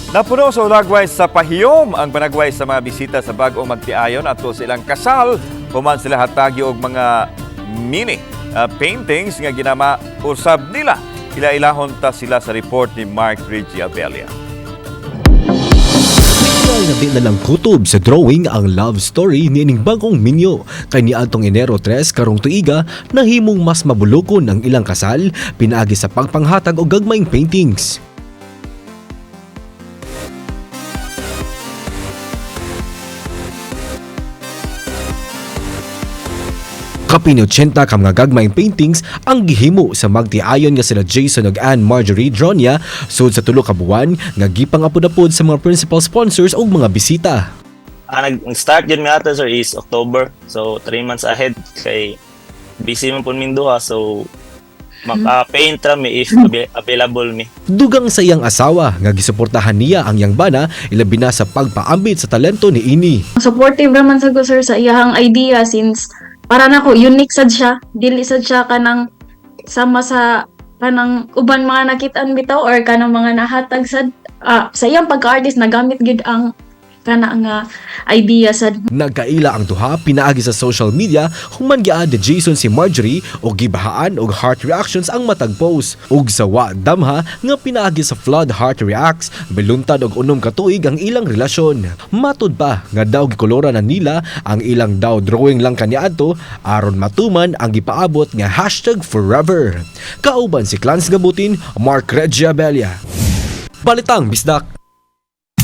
Napuno sa ulagway sa pahiyom ang panagway sa mga bisita sa bagong magtiayon ato silang kasal. Human sila hatagi og mga mini paintings nga ginama usab nila. Ila-ilahon ta sila sa report ni Mark Regiabelia. Literal na di na lang kutob sa drawing ang love story ni ining bagong minyo. Kay niadtong Enero 3 karong tuiga nahimong mas mabulokon ang ilang kasal pinaagi sa pagpanghatag og gagmayng paintings. Kapin 80 ka mga gagmayng paintings ang gihimo sa magtiayon nga sila Jason ug Anne Marjorie Dronia sud sa tulo ka buwan nga gipangapod-apod sa mga principal sponsors ug mga bisita. Nag-start yun mi ato sir is October. So 3 months ahead kay busy man pud min duha so maka-paint ra mi if available mi. Dugang sa iyang asawa nga gisuportahan niya ang yang bana ilabi na sa pagpaambit sa talento ni ini. Supportive naman sa sir sa iyang idea since para nako unique sad siya, dili sad siya kanang sama sa kanang uban mga nakitaan bitaw or kanang mga nahatag sad sa iyang pagka-artist nagamit gid ang kana nga idea sad. Nagkaila ang duha pinaagi sa social media human giad ni Jason si Marjorie og gibahaan og heart reactions ang matag post ug sa wa damha nga pinaagi sa flood heart reacts beluntad og unom ka tuig ang ilang relasyon. Matud pa nga daw gikolora na nila ang ilang daw drawing lang kaniadto aron matuman ang gipaabot nga #forever. Kauban si Clans Gabutin, Mark Regiabelia. Balitang Bisdak.